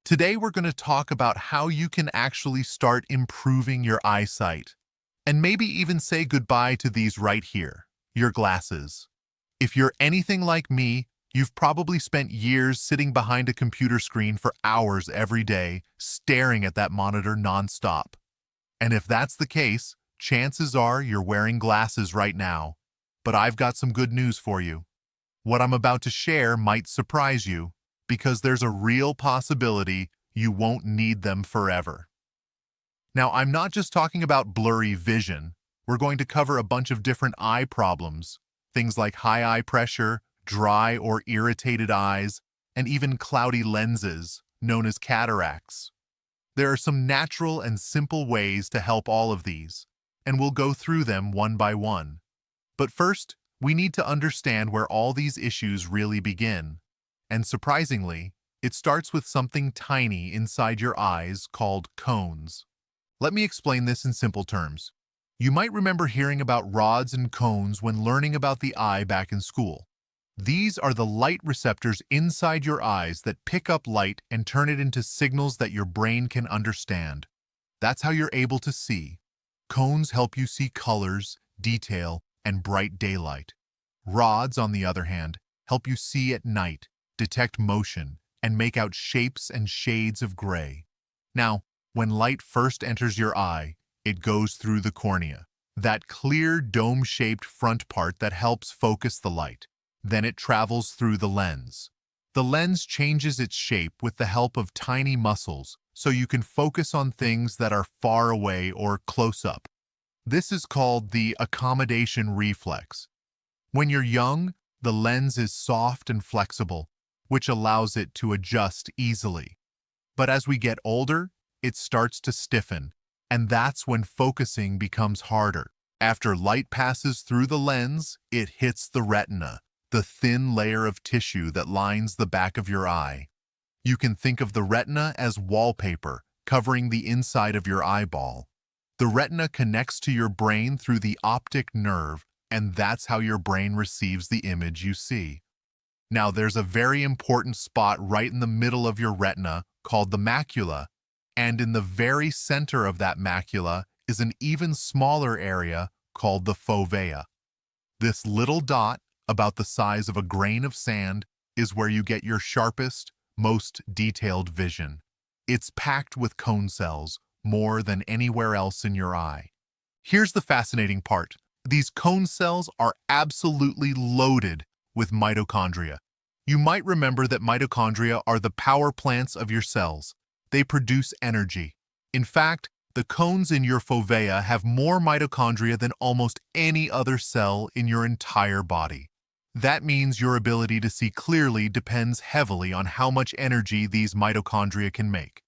Today, we're going to talk about how you can actually start improving your eyesight and maybe even say goodbye to these right here, your glasses. If you're anything like me, you've probably spent years sitting behind a computer screen for hours every day, staring at that monitor nonstop. And if that's the case, chances are you're wearing glasses right now. But I've got some good news for you. What I'm about to share might surprise you, because there's a real possibility you won't need them forever. Now, I'm not just talking about blurry vision. We're going to cover a bunch of different eye problems, things like high eye pressure, dry or irritated eyes, and even cloudy lenses, known as cataracts. There are some natural and simple ways to help all of these, and we'll go through them one by one. But first, we need to understand where all these issues really begin. And surprisingly, it starts with something tiny inside your eyes called cones. Let me explain this in simple terms. You might remember hearing about rods and cones when learning about the eye back in school. These are the light receptors inside your eyes that pick up light and turn it into signals that your brain can understand. That's how you're able to see. Cones help you see colors, detail, and bright daylight. Rods, on the other hand, help you see at night, detect motion, and make out shapes and shades of gray. Now, when light first enters your eye, it goes through the cornea, that clear dome-shaped front part that helps focus the light. Then it travels through the lens. The lens changes its shape with the help of tiny muscles, so you can focus on things that are far away or close up. This is called the accommodation reflex. When you're young, the lens is soft and flexible, which allows it to adjust easily. But as we get older, it starts to stiffen, and that's when focusing becomes harder. After light passes through the lens, it hits the retina, the thin layer of tissue that lines the back of your eye. You can think of the retina as wallpaper, covering the inside of your eyeball. The retina connects to your brain through the optic nerve, and that's how your brain receives the image you see. Now, there's a very important spot right in the middle of your retina called the macula, and in the very center of that macula is an even smaller area called the fovea. This little dot, about the size of a grain of sand, is where you get your sharpest, most detailed vision. It's packed with cone cells, more than anywhere else in your eye. Here's the fascinating part. These cone cells are absolutely loaded with mitochondria. You might remember that mitochondria are the power plants of your cells. They produce energy. In fact, the cones in your fovea have more mitochondria than almost any other cell in your entire body. That means your ability to see clearly depends heavily on how much energy these mitochondria can make.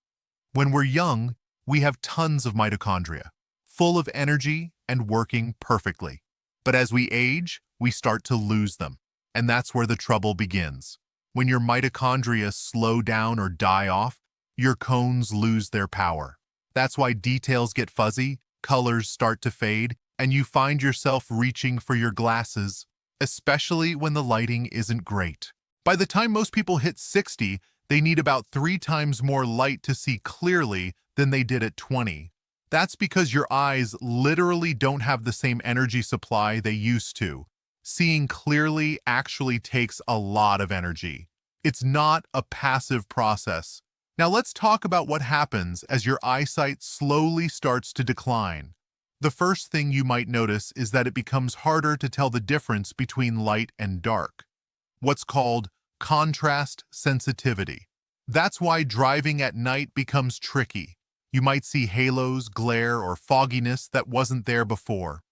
When we're young, we have tons of mitochondria, full of energy and working perfectly. But as we age, we start to lose them. And that's where the trouble begins. When your mitochondria slow down or die off, your cones lose their power. That's why details get fuzzy, colors start to fade, and you find yourself reaching for your glasses, especially when the lighting isn't great. By the time most people hit 60, they need about 3 times more light to see clearly than they did at 20. That's because your eyes literally don't have the same energy supply they used to. Seeing clearly actually takes a lot of energy. It's not a passive process. Now let's talk about what happens as your eyesight slowly starts to decline. The first thing you might notice is that it becomes harder to tell the difference between light and dark. What's called contrast sensitivity. That's why driving at night becomes tricky. You might see halos, glare, or fogginess that wasn't there before.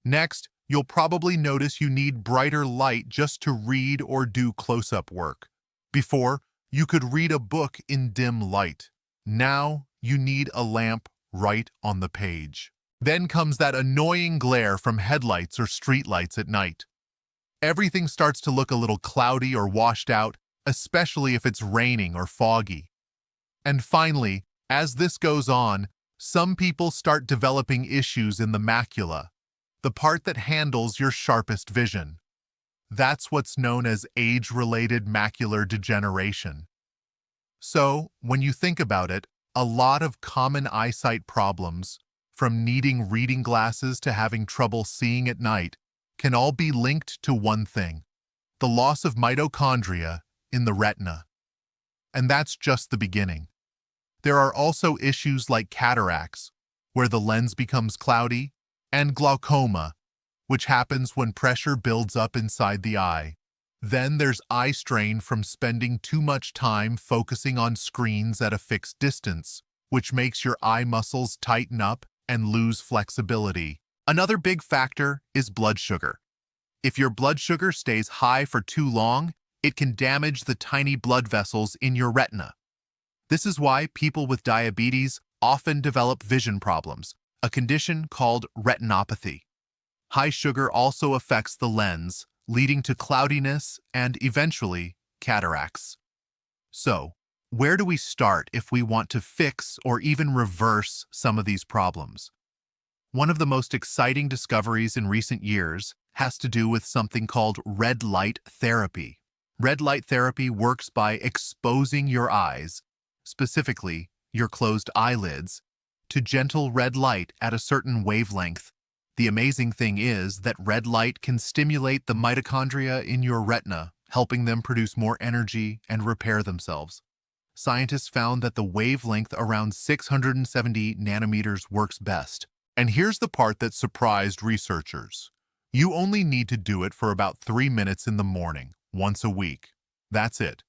Next, you'll probably notice you need brighter light just to read or do close-up work. Before, you could read a book in dim light. Now, you need a lamp right on the page. Then comes that annoying glare from headlights or streetlights at night. Everything starts to look a little cloudy or washed out, especially if it's raining or foggy. And finally, as this goes on, some people start developing issues in the macula, the part that handles your sharpest vision. That's what's known as age-related macular degeneration. So, when you think about it, a lot of common eyesight problems, from needing reading glasses to having trouble seeing at night, can all be linked to one thing: the loss of mitochondria in the retina. And that's just the beginning. There are also issues like cataracts, where the lens becomes cloudy, and glaucoma, which happens when pressure builds up inside the eye. Then there's eye strain from spending too much time focusing on screens at a fixed distance, which makes your eye muscles tighten up and lose flexibility. Another big factor is blood sugar. If your blood sugar stays high for too long, it can damage the tiny blood vessels in your retina. This is why people with diabetes often develop vision problems, a condition called retinopathy. High sugar also affects the lens, leading to cloudiness and eventually cataracts. So, where do we start if we want to fix or even reverse some of these problems? One of the most exciting discoveries in recent years has to do with something called red light therapy. Red light therapy works by exposing your eyes, specifically your closed eyelids, to gentle red light at a certain wavelength. The amazing thing is that red light can stimulate the mitochondria in your retina, helping them produce more energy and repair themselves. Scientists found that the wavelength around 670 nanometers works best. And here's the part that surprised researchers. You only need to do it for about 3 minutes in the morning, once a week. That's it.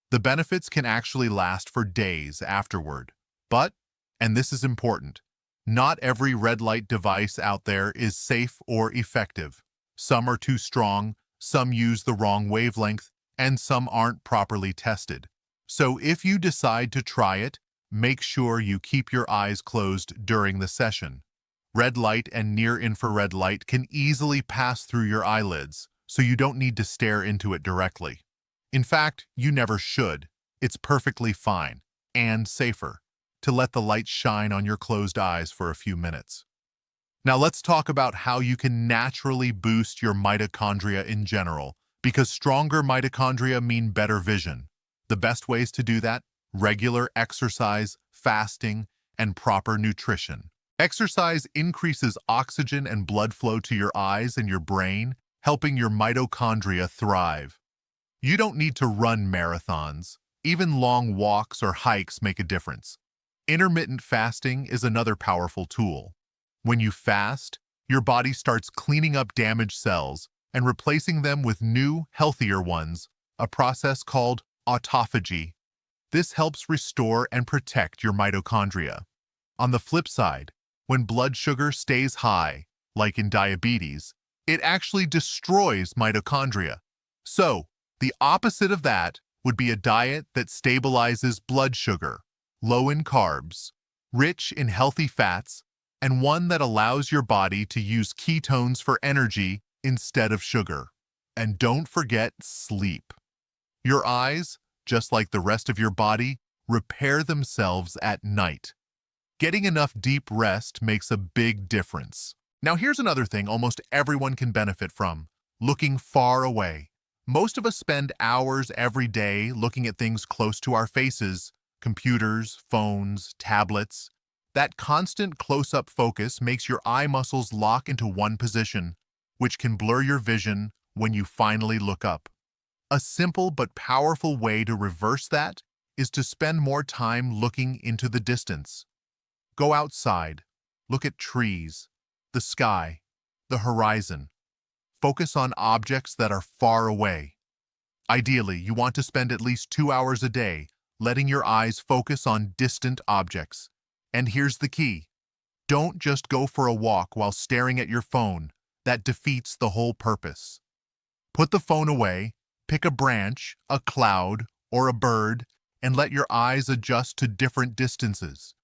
The benefits can actually last for days afterward. But, and this is important, not every red light device out there is safe or effective. Some are too strong, some use the wrong wavelength, and some aren't properly tested. So if you decide to try it, make sure you keep your eyes closed during the session. Red light and near-infrared light can easily pass through your eyelids, so you don't need to stare into it directly. In fact, you never should. It's perfectly fine, and safer, to let the light shine on your closed eyes for a few minutes. Now let's talk about how you can naturally boost your mitochondria in general, because stronger mitochondria mean better vision. The best ways to do that: regular exercise, fasting, and proper nutrition. Exercise increases oxygen and blood flow to your eyes and your brain, helping your mitochondria thrive. You don't need to run marathons. Even long walks or hikes make a difference. Intermittent fasting is another powerful tool. When you fast, your body starts cleaning up damaged cells and replacing them with new, healthier ones, a process called autophagy. This helps restore and protect your mitochondria. On the flip side, when blood sugar stays high, like in diabetes, it actually destroys mitochondria. So, the opposite of that would be a diet that stabilizes blood sugar, low in carbs, rich in healthy fats, and one that allows your body to use ketones for energy instead of sugar. And don't forget sleep. Your eyes, just like the rest of your body, repair themselves at night. Getting enough deep rest makes a big difference. Now here's another thing almost everyone can benefit from: looking far away. Most of us spend hours every day looking at things close to our faces: computers, phones, tablets. That constant close-up focus makes your eye muscles lock into one position, which can blur your vision when you finally look up. A simple but powerful way to reverse that is to spend more time looking into the distance. Go outside, look at trees, the sky, the horizon. Focus on objects that are far away. Ideally, you want to spend at least 2 hours a day letting your eyes focus on distant objects. And here's the key: don't just go for a walk while staring at your phone. That defeats the whole purpose. Put the phone away, pick a branch, a cloud, or a bird, and let your eyes adjust to different distances.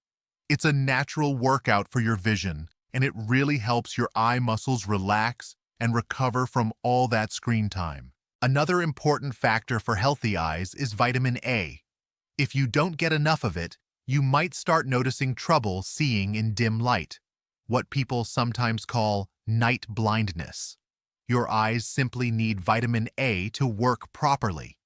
It's a natural workout for your vision, and it really helps your eye muscles relax and recover from all that screen time. Another important factor for healthy eyes is vitamin A. If you don't get enough of it, you might start noticing trouble seeing in dim light, what people sometimes call night blindness. Your eyes simply need vitamin A to work properly.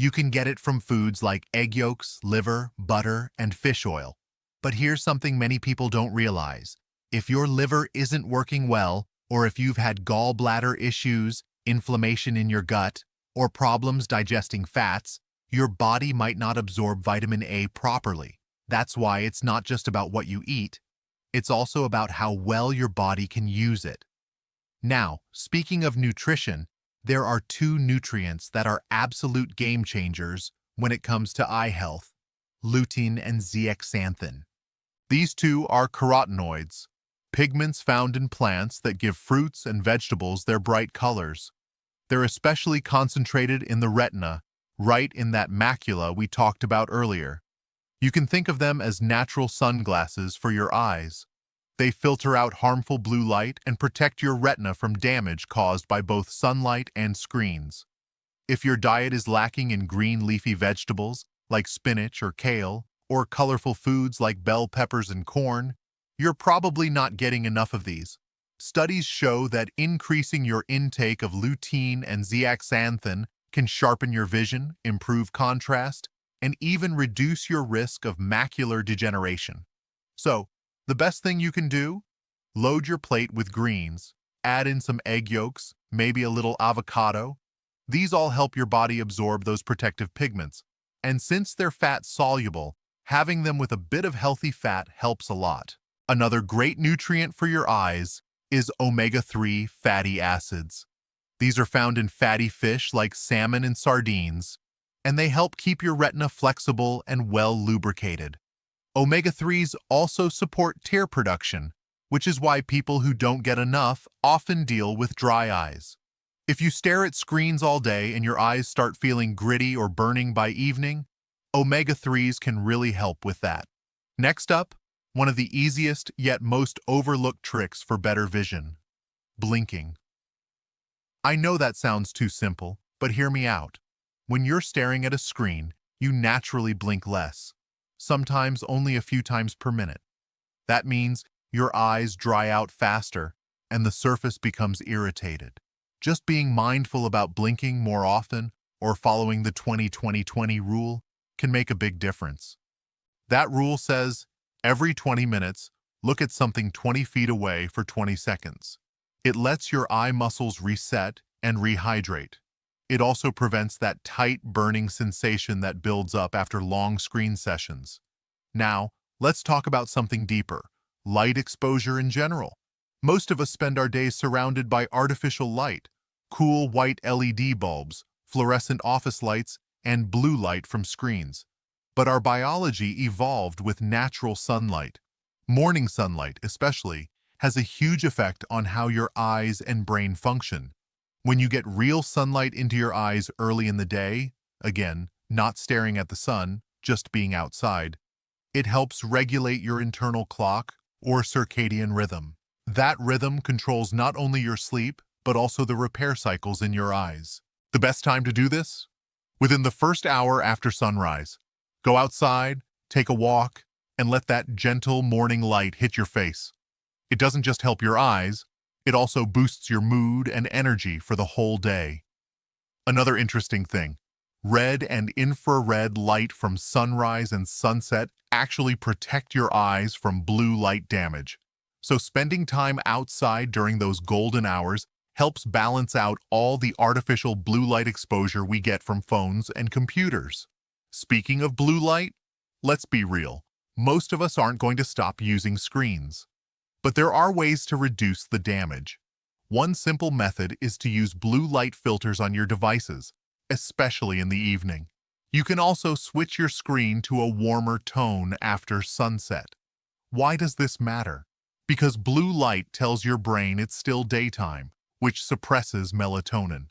You can get it from foods like egg yolks, liver, butter, and fish oil. But here's something many people don't realize. If your liver isn't working well, or if you've had gallbladder issues, inflammation in your gut, or problems digesting fats, your body might not absorb vitamin A properly. That's why it's not just about what you eat, it's also about how well your body can use it. Now, speaking of nutrition, there are two nutrients that are absolute game changers when it comes to eye health: lutein and zeaxanthin. These two are carotenoids, pigments found in plants that give fruits and vegetables their bright colors. They're especially concentrated in the retina, right in that macula we talked about earlier. You can think of them as natural sunglasses for your eyes. They filter out harmful blue light and protect your retina from damage caused by both sunlight and screens. If your diet is lacking in green leafy vegetables like spinach or kale, or colorful foods like bell peppers and corn, you're probably not getting enough of these. Studies show that increasing your intake of lutein and zeaxanthin can sharpen your vision, improve contrast, and even reduce your risk of macular degeneration. So, the best thing you can do? Load your plate with greens, add in some egg yolks, maybe a little avocado. These all help your body absorb those protective pigments. And since they're fat-soluble, having them with a bit of healthy fat helps a lot. Another great nutrient for your eyes is omega-3 fatty acids. These are found in fatty fish like salmon and sardines, and they help keep your retina flexible and well lubricated. Omega-3s also support tear production, which is why people who don't get enough often deal with dry eyes. If you stare at screens all day and your eyes start feeling gritty or burning by evening, omega-3s can really help with that. Next up, one of the easiest yet most overlooked tricks for better vision: blinking. I know that sounds too simple, but hear me out. When you're staring at a screen, you naturally blink less, sometimes only a few times per minute. That means your eyes dry out faster and the surface becomes irritated. Just being mindful about blinking more often or following the 20-20-20 rule can make a big difference. That rule says, every 20 minutes, look at something 20 feet away for 20 seconds. It lets your eye muscles reset and rehydrate. It also prevents that tight, burning sensation that builds up after long screen sessions. Now, let's talk about something deeper: light exposure in general. Most of us spend our days surrounded by artificial light, cool white LED bulbs, fluorescent office lights, and blue light from screens. But our biology evolved with natural sunlight. Morning sunlight, especially, has a huge effect on how your eyes and brain function. When you get real sunlight into your eyes early in the day, again, not staring at the sun, just being outside, it helps regulate your internal clock or circadian rhythm. That rhythm controls not only your sleep, but also the repair cycles in your eyes. The best time to do this? Within the first hour after sunrise. Go outside, take a walk, and let that gentle morning light hit your face. It doesn't just help your eyes, it also boosts your mood and energy for the whole day. Another interesting thing: red and infrared light from sunrise and sunset actually protect your eyes from blue light damage. So spending time outside during those golden hours helps balance out all the artificial blue light exposure we get from phones and computers. Speaking of blue light, let's be real. Most of us aren't going to stop using screens. But there are ways to reduce the damage. One simple method is to use blue light filters on your devices, especially in the evening. You can also switch your screen to a warmer tone after sunset. Why does this matter? Because blue light tells your brain it's still daytime, which suppresses melatonin,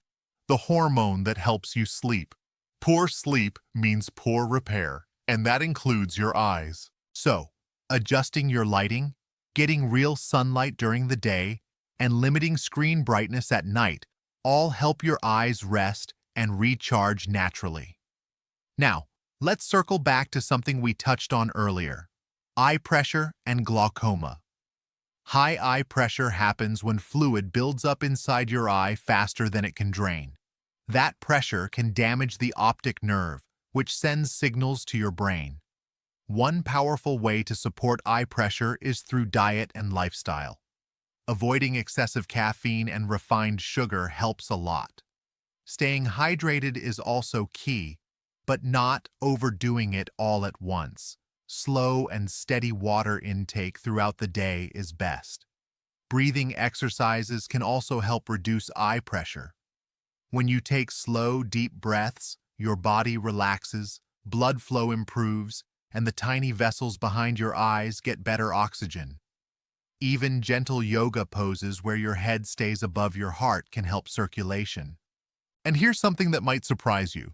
the hormone that helps you sleep. Poor sleep means poor repair, and that includes your eyes. So, adjusting your lighting, getting real sunlight during the day, and limiting screen brightness at night all help your eyes rest and recharge naturally. Now, let's circle back to something we touched on earlier: eye pressure and glaucoma. High eye pressure happens when fluid builds up inside your eye faster than it can drain. That pressure can damage the optic nerve, which sends signals to your brain. One powerful way to support eye pressure is through diet and lifestyle. Avoiding excessive caffeine and refined sugar helps a lot. Staying hydrated is also key, but not overdoing it all at once. Slow and steady water intake throughout the day is best. Breathing exercises can also help reduce eye pressure. When you take slow, deep breaths, your body relaxes, blood flow improves, and the tiny vessels behind your eyes get better oxygen. Even gentle yoga poses where your head stays above your heart can help circulation. And here's something that might surprise you.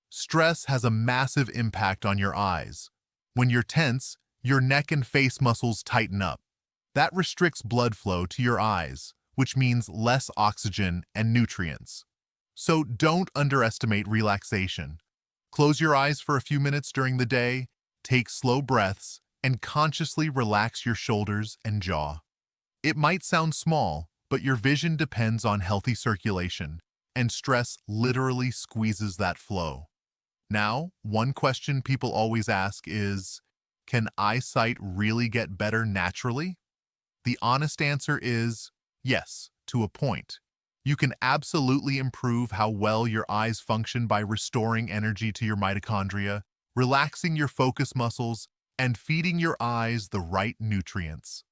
Stress has a massive impact on your eyes. When you're tense, your neck and face muscles tighten up. That restricts blood flow to your eyes, which means less oxygen and nutrients. So don't underestimate relaxation. Close your eyes for a few minutes during the day, take slow breaths, and consciously relax your shoulders and jaw. It might sound small, but your vision depends on healthy circulation, and stress literally squeezes that flow. Now, one question people always ask is, can eyesight really get better naturally? The honest answer is yes, to a point. You can absolutely improve how well your eyes function by restoring energy to your mitochondria, relaxing your focus muscles, and feeding your eyes the right nutrients.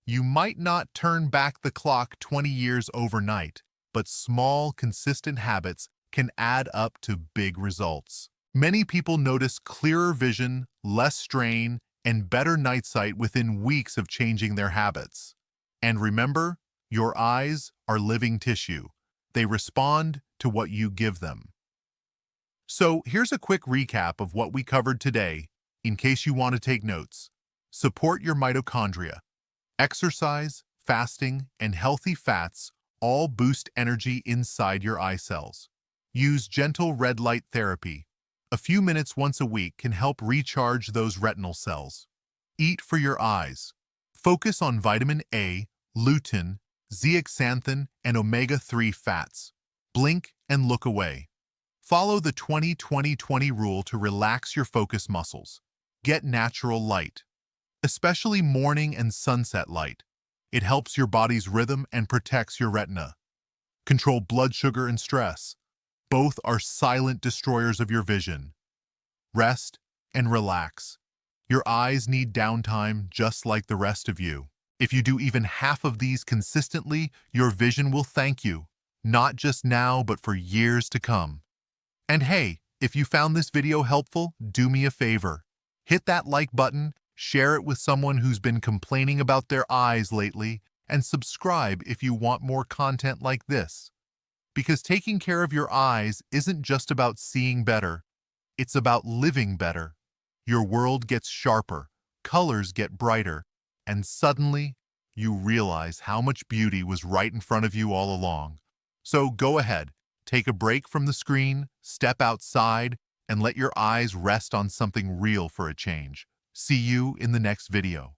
You might not turn back the clock 20 years overnight, but small, consistent habits can add up to big results. Many people notice clearer vision, less strain, and better night sight within weeks of changing their habits. And remember, your eyes are living tissue. They respond to what you give them. So here's a quick recap of what we covered today, in case you want to take notes. Support your mitochondria. Exercise, fasting, and healthy fats all boost energy inside your eye cells. Use gentle red light therapy. A few minutes once a week can help recharge those retinal cells. Eat for your eyes. Focus on vitamin A, lutein, zeaxanthin, and omega-3 fats. Blink and look away. Follow the 20-20-20 rule to relax your focus muscles. Get natural light, especially morning and sunset light. It helps your body's rhythm and protects your retina. Control blood sugar and stress. Both are silent destroyers of your vision. Rest and relax. Your eyes need downtime just like the rest of you. If you do even half of these consistently, your vision will thank you, not just now, but for years to come. And hey, if you found this video helpful, do me a favor. Hit that like button, share it with someone who's been complaining about their eyes lately, and subscribe if you want more content like this. Because taking care of your eyes isn't just about seeing better, it's about living better. Your world gets sharper, colors get brighter, and suddenly you realize how much beauty was right in front of you all along. So go ahead, take a break from the screen, step outside, and let your eyes rest on something real for a change. See you in the next video.